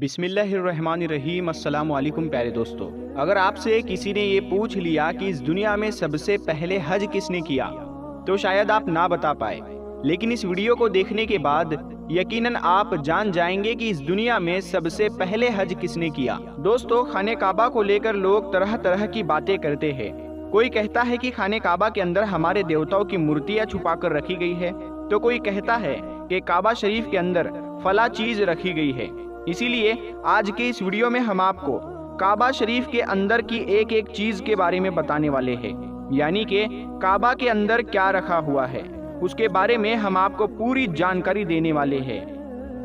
بسم اللہ الرحمن الرحیم۔ السلام علیکم پیارے دوستو، اگر آپ سے کسی نے یہ پوچھ لیا کہ اس دنیا میں سب سے پہلے حج کس نے کیا تو شاید آپ نہ بتا پائے، لیکن اس ویڈیو کو دیکھنے کے بعد یقیناً آپ جان جائیں گے کہ اس دنیا میں سب سے پہلے حج کس نے کیا۔ دوستو، خانہ کعبہ کو لے کر لوگ طرح طرح کی باتیں کرتے ہیں۔ کوئی کہتا ہے کہ خانہ کعبہ کے اندر ہمارے دیوتاؤں کی مورتیاں چھپا کر رکھی گئی ہے، تو کوئی کہتا ہے کہ کعبہ شریف کے اندر فلاں چیز رکھی گئی ہے۔ اسی لیے آج کے اس ویڈیو میں ہم آپ کو کعبہ شریف کے اندر کی ایک ایک چیز کے بارے میں بتانے والے ہیں، یعنی کہ کعبہ کے اندر کیا رکھا ہوا ہے، اس کے بارے میں ہم آپ کو پوری جانکاری دینے والے ہیں۔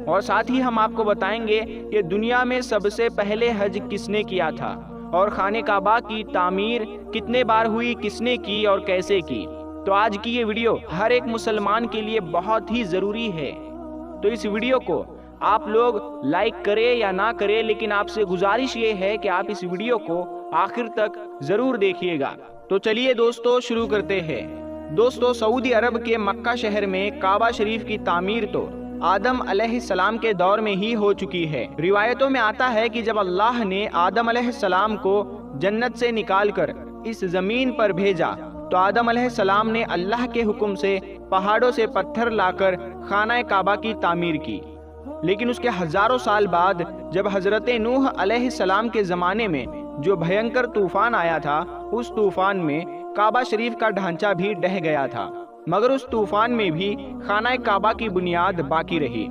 اور ساتھ ہی ہم آپ کو بتائیں گے کہ دنیا میں سب سے پہلے حج کس نے کیا تھا، اور خانہ کعبہ کی تعمیر کتنے بار ہوئی، کس نے کی اور کیسے کی۔ تو آج کی یہ ویڈیو ہر ایک مسلمان کے لیے بہت ہی ضروری ہے، تو اس ویڈیو کو آپ لوگ لائک کریں یا نہ کریں، لیکن آپ سے گزارش یہ ہے کہ آپ اس ویڈیو کو آخر تک ضرور دیکھیے گا۔ تو چلیے دوستو شروع کرتے ہیں۔ دوستو، سعودی عرب کے مکہ شہر میں کعبہ شریف کی تعمیر تو آدم علیہ السلام کے دور میں ہی ہو چکی ہے۔ روایتوں میں آتا ہے کہ جب اللہ نے آدم علیہ السلام کو جنت سے نکال کر اس زمین پر بھیجا تو آدم علیہ السلام نے اللہ کے حکم سے پہاڑوں سے پتھر لا کر خانہ کعبہ کی تعمیر کی، لیکن اس کے ہزاروں سال بعد جب حضرت نوح علیہ السلام کے زمانے میں جو بھینکر طوفان آیا تھا، اس طوفان میں کعبہ شریف کا ڈھانچہ بھی ڈہ گیا تھا، مگر اس طوفان میں بھی خانہ کعبہ کی بنیاد باقی رہی۔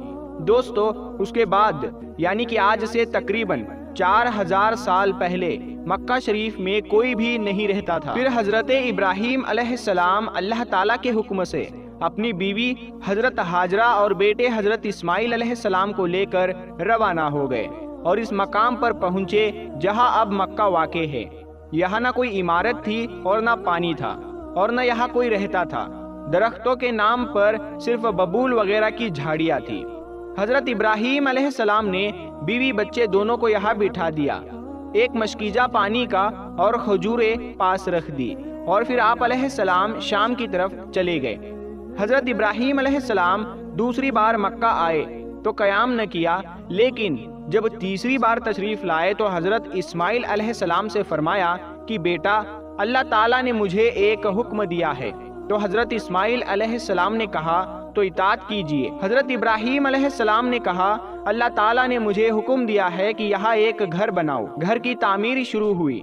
دوستو، اس کے بعد یعنی کہ آج سے تقریباً 4000 سال پہلے مکہ شریف میں کوئی بھی نہیں رہتا تھا۔ پھر حضرت ابراہیم علیہ السلام اللہ تعالیٰ کے حکم سے اپنی بیوی حضرت ہاجرہ اور بیٹے حضرت اسماعیل علیہ السلام کو لے کر روانہ ہو گئے اور اس مقام پر پہنچے جہاں اب مکہ واقع ہے۔ یہاں نہ کوئی عمارت تھی اور نہ پانی تھا اور نہ یہاں کوئی رہتا تھا، درختوں کے نام پر صرف ببول وغیرہ کی جھاڑیاں تھی۔ حضرت ابراہیم علیہ السلام نے بیوی بچے دونوں کو یہاں بٹھا دیا، ایک مشکیزہ پانی کا اور کھجوریں پاس رکھ دی، اور پھر آپ علیہ السلام شام کی طرف چلے گئے۔ حضرت ابراہیم علیہ السلام دوسری بار مکہ آئے تو قیام نہ کیا، لیکن جب تیسری بار تشریف لائے تو حضرت اسماعیل علیہ السلام سے فرمایا کہ بیٹا، اللہ تعالیٰ نے مجھے ایک حکم دیا ہے۔ تو حضرت اسماعیل علیہ السلام نے کہا تو اطاعت کیجیے۔ حضرت ابراہیم علیہ السلام نے کہا اللہ تعالیٰ نے مجھے حکم دیا ہے کہ یہاں ایک گھر بناؤ۔ گھر کی تعمیر شروع ہوئی۔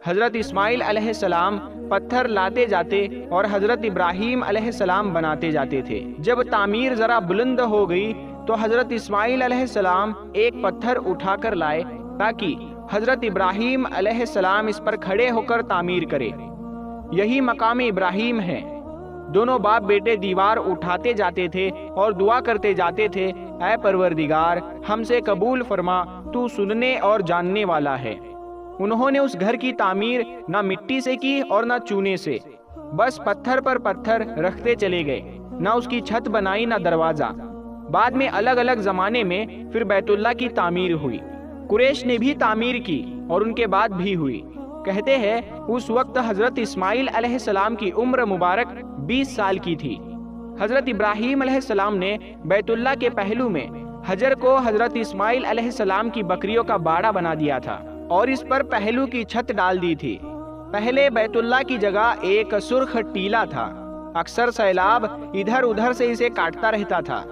حضرت اسماعیل علیہ السلام پتھر لاتے جاتے اور حضرت ابراہیم علیہ السلام بناتے جاتے تھے۔ جب تعمیر ذرا بلند ہو گئی تو حضرت اسماعیل علیہ السلام ایک پتھر اٹھا کر لائے تاکہ حضرت ابراہیم علیہ السلام اس پر کھڑے ہو کر تعمیر کرے۔ یہی مقام ابراہیم ہے۔ دونوں باپ بیٹے دیوار اٹھاتے جاتے تھے اور دعا کرتے جاتے تھے، اے پروردگار، ہم سے قبول فرما، تو سننے اور جاننے والا ہے۔ انہوں نے اس گھر کی تعمیر نہ مٹی سے کی اور نہ چونے سے، بس پتھر پر پتھر رکھتے چلے گئے، نہ اس کی چھت بنائی نہ دروازہ۔ بعد میں الگ الگ زمانے میں پھر بیت اللہ کی تعمیر ہوئی۔ قریش نے بھی تعمیر کی اور ان کے بعد بھی ہوئی۔ کہتے ہیں اس وقت حضرت اسماعیل علیہ السلام کی عمر مبارک 20 سال کی تھی۔ حضرت ابراہیم علیہ السلام نے بیت اللہ کے پہلو میں حجر کو حضرت اسماعیل علیہ السلام کی بکریوں کا باڑا بنا دیا تھا اور اس پر پہلو کی چھت ڈال دی تھی۔ پہلے بیت اللہ کی جگہ ایک سرخ ٹیلا تھا، اکثر سیلاب ادھر ادھر سے اسے کاٹتا رہتا تھا۔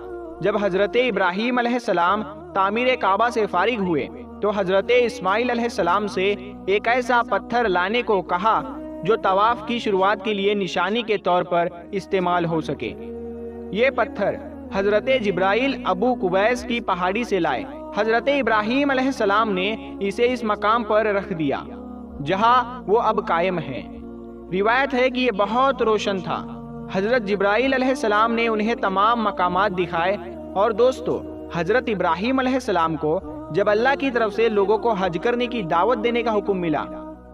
جب حضرت ابراہیم علیہ السلام تعمیر کعبہ سے فارغ ہوئے تو حضرت اسماعیل علیہ السلام سے ایک ایسا پتھر لانے کو کہا جو طواف کی شروعات کے لیے نشانی کے طور پر استعمال ہو سکے۔ یہ پتھر حضرت جبرائیل ابو قبیس کی پہاڑی سے لائے۔ حضرت ابراہیم علیہ السلام نے اسے اس مقام پر رکھ دیا جہاں وہ اب قائم ہے۔ روایت ہے کہ یہ بہت روشن تھا۔ حضرت جبرائیل علیہ السلام نے انہیں تمام مقامات دکھائے۔ اور دوستو، حضرت ابراہیم علیہ السلام کو جب اللہ کی طرف سے لوگوں کو حج کرنے کی دعوت دینے کا حکم ملا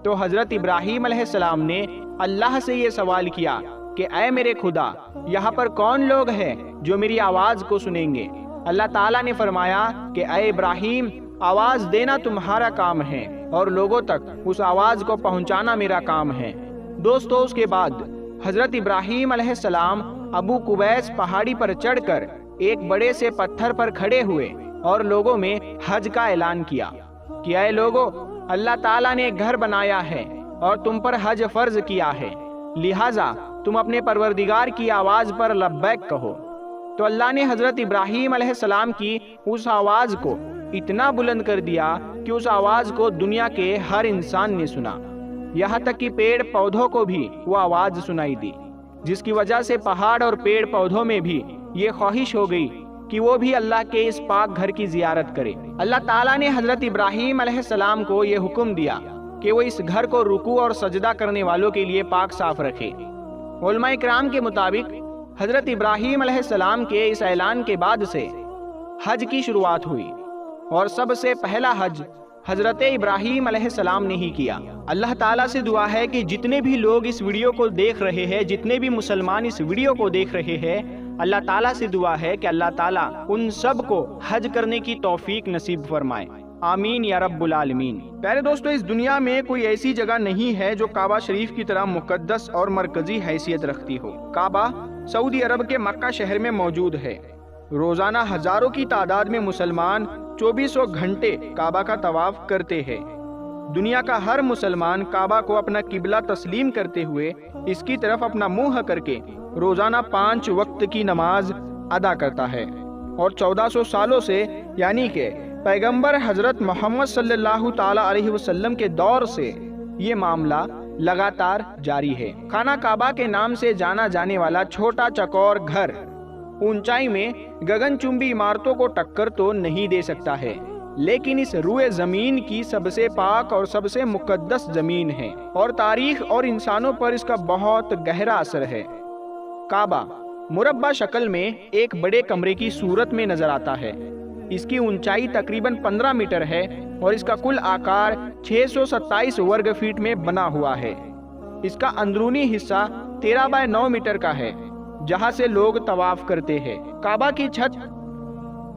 تو حضرت ابراہیم علیہ السلام نے اللہ سے یہ سوال کیا کہ اے میرے خدا، یہاں پر کون لوگ ہیں جو میری آواز کو سنیں گے؟ اللہ تعالیٰ نے فرمایا کہ اے ابراہیم، آواز دینا تمہارا کام ہے اور لوگوں تک اس آواز کو پہنچانا میرا کام ہے۔ دوستو، اس کے بعد حضرت ابراہیم علیہ السلام ابو قبیس پہاڑی پر چڑھ کر ایک بڑے سے پتھر پر کھڑے ہوئے اور لوگوں میں حج کا اعلان کیا کہ اے لوگو، اللہ تعالیٰ نے ایک گھر بنایا ہے اور تم پر حج فرض کیا ہے، لہٰذا تم اپنے پروردگار کی آواز پر لبیک کہو۔ تو اللہ نے حضرت ابراہیم علیہ السلام کی اس آواز کو اتنا بلند کر دیا کہ اس آواز کو دنیا کے ہر انسان نے سنا، یہاں تک کہ پیڑ پودوں کو بھی وہ آواز سنائی دی، جس کی وجہ سے پہاڑ اور پیڑ پودوں میں بھی یہ خواہش ہو گئی کہ وہ بھی اللہ کے اس پاک گھر کی زیارت کرے۔ اللہ تعالیٰ نے حضرت ابراہیم علیہ السلام کو یہ حکم دیا کہ وہ اس گھر کو رکوع اور سجدہ کرنے والوں کے لیے پاک صاف رکھے۔ علماء کرام کے مطابق حضرت ابراہیم علیہ السلام کے اس اعلان کے بعد سے حج کی شروعات ہوئی، اور سب سے پہلا حج حضرت ابراہیم علیہ السلام نے ہی کیا۔ اللہ تعالیٰ سے دعا ہے کہ جتنے بھی لوگ اس ویڈیو کو دیکھ رہے ہیں، جتنے بھی مسلمان اس ویڈیو کو دیکھ رہے ہیں، اللہ تعالیٰ سے دعا ہے کہ اللہ تعالیٰ ان سب کو حج کرنے کی توفیق نصیب فرمائے، آمین یا رب العالمین۔ پیارے دوستو، اس دنیا میں کوئی ایسی جگہ نہیں ہے جو کعبہ شریف کی طرح مقدس اور مرکزی حیثیت رکھتی ہو۔ کعبہ سعودی عرب کے مکہ شہر میں موجود ہے۔ روزانہ ہزاروں کی تعداد میں مسلمان 2400 گھنٹے کعبہ کا طواف کرتے ہیں۔ دنیا کا ہر مسلمان کعبہ کو اپنا قبلہ تسلیم کرتے ہوئے اس کی طرف اپنا منہ کر کے روزانہ 5 وقت کی نماز ادا کرتا ہے، اور 1400 سالوں سے یعنی کہ پیغمبر حضرت محمد صلی اللہ تعالی علیہ وسلم کے دور سے یہ معاملہ لگاتار جاری ہے۔ خانہ کعبہ کے نام سے جانا جانے والا چھوٹا چکور گھر اونچائی میں گگن چمبی عمارتوں کو ٹکر تو نہیں دے سکتا ہے، لیکن اس روئے زمین کی سب سے پاک اور سب سے مقدس زمین ہے، اور تاریخ اور انسانوں پر اس کا بہت گہرا اثر ہے۔ کعبہ مربع شکل میں ایک بڑے کمرے کی صورت میں نظر آتا ہے۔ اس کی اونچائی تقریباً 15 میٹر ہے اور اس کا کل آکار 627 ورگ فیٹ میں بنا ہوا ہے۔ اس کا اندرونی حصہ 13 بائی 9 میٹر کا ہے، جہاں سے لوگ طواف کرتے ہیں۔ کعبہ کی چھت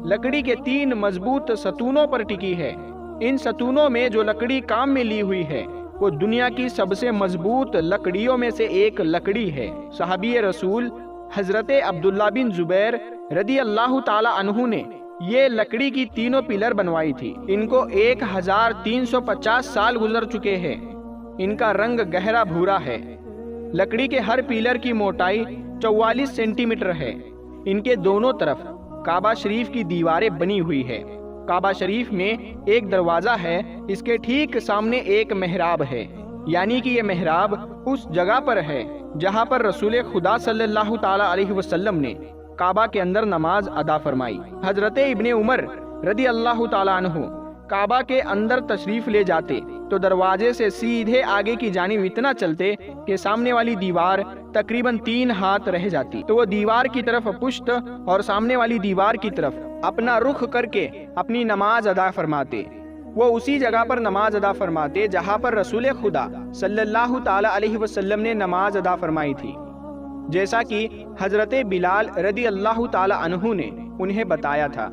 لکڑی کے 3 مضبوط ستونوں پر ٹکی ہے۔ ان ستونوں میں جو لکڑی کام میں لی ہوئی ہے وہ دنیا کی سب سے مضبوط لکڑیوں میں سے ایک لکڑی ہے۔ صحابی رسول حضرت عبداللہ بن زبیر رضی اللہ تعالی عنہ نے یہ لکڑی کی 3 پلر بنوائی تھی۔ ان کو 1350 سال گزر چکے ہیں۔ ان کا رنگ گہرا بھورا ہے۔ لکڑی کے ہر پیلر کی موٹائی 44 سینٹی میٹر ہے۔ ان کے دونوں طرف کعبہ شریف کی دیواریں بنی ہوئی ہے۔ کعبہ شریف میں ایک دروازہ ہے، اس کے ٹھیک سامنے ایک محراب ہے، یعنی کہ یہ محراب اس جگہ پر ہے جہاں پر رسول خدا صلی اللہ تعالی علیہ وسلم نے کعبہ کے اندر نماز ادا فرمائی۔ حضرت ابن عمر رضی اللہ تعالی عنہ کعبہ کے اندر تشریف لے جاتے تو دروازے سے سیدھے آگے کی جانب اتنا چلتے کہ سامنے والی دیوار تقریباً 3 ہاتھ رہ جاتی، تو وہ دیوار کی طرف پشت اور سامنے والی دیوار کی طرف اپنا رخ کر کے اپنی نماز ادا فرماتے۔ وہ اسی جگہ پر نماز ادا فرماتے جہاں پر رسول خدا صلی اللہ تعالی علیہ وسلم نے نماز ادا فرمائی تھی، جیسا کہ حضرت بلال رضی اللہ تعالی عنہ نے انہیں بتایا تھا۔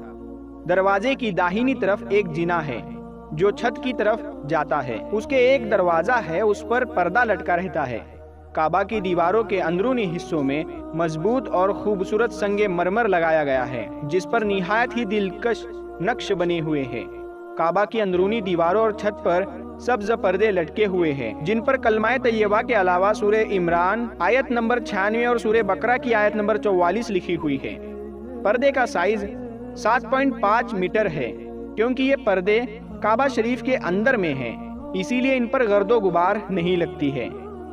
دروازے کی داہنی طرف ایک جنا ہے جو چھت کی طرف جاتا ہے، اس کے ایک دروازہ ہے، اس پر پردہ لٹکا رہتا ہے۔ کعبہ کی دیواروں کے اندرونی حصوں میں مضبوط اور خوبصورت سنگ مرمر لگایا گیا ہے، جس پر نہایت ہی دلکش نقش بنے ہوئے ہیں۔ کعبہ کی اندرونی دیواروں اور چھت پر سبز پردے لٹکے ہوئے ہیں، جن پر کلمہ طیبہ کے علاوہ سورہ عمران آیت نمبر 96 اور سورہ بقرہ کی آیت نمبر 44 لکھی ہوئی ہے۔ پردے کا سائز 7.5 میٹر ہے۔ کیونکہ یہ پردے کعبہ شریف کے اندر میں ہیں، اسی لیے ان پر گرد و غبار نہیں لگتی ہے۔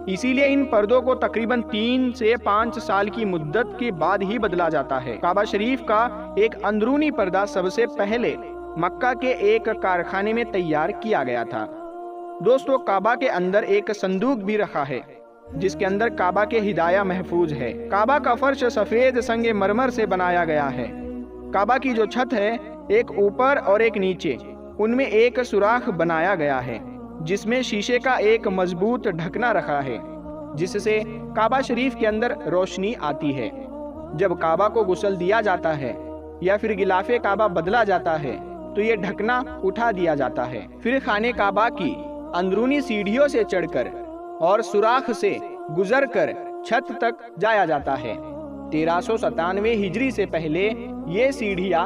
اسی لیے ان پردوں کو تقریباً 3 سے 5 سال کی مدت کے بعد ہی بدلا جاتا ہے۔ کعبہ شریف کا ایک اندرونی پردہ سب سے پہلے مکہ کے ایک کارخانے میں تیار کیا گیا تھا۔ دوستو، کعبہ کے اندر ایک صندوق بھی رکھا ہے جس کے اندر کعبہ کے ہدایہ محفوظ ہے۔ کعبہ کا فرش سفید سنگ مرمر سے بنایا گیا ہے۔ کعبہ کی جو چھت ہے، ایک اوپر اور ایک نیچے، ان میں ایک سوراخ بنایا گیا ہے جس میں شیشے کا ایک مضبوط ڈھکنا رکھا ہے، جس سے کعبہ شریف کے اندر روشنی آتی ہے۔ جب کعبہ کو غسل دیا جاتا ہے یا پھر غلاف کعبہ بدلا جاتا ہے تو یہ ڈھکنا اٹھا دیا جاتا ہے۔ پھر خانہ کعبہ کی اندرونی سیڑھیوں سے چڑھ کر اور سوراخ سے گزر کر چھت تک جایا جاتا ہے۔ 1397 ہجری سے پہلے یہ سیڑھیاں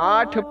8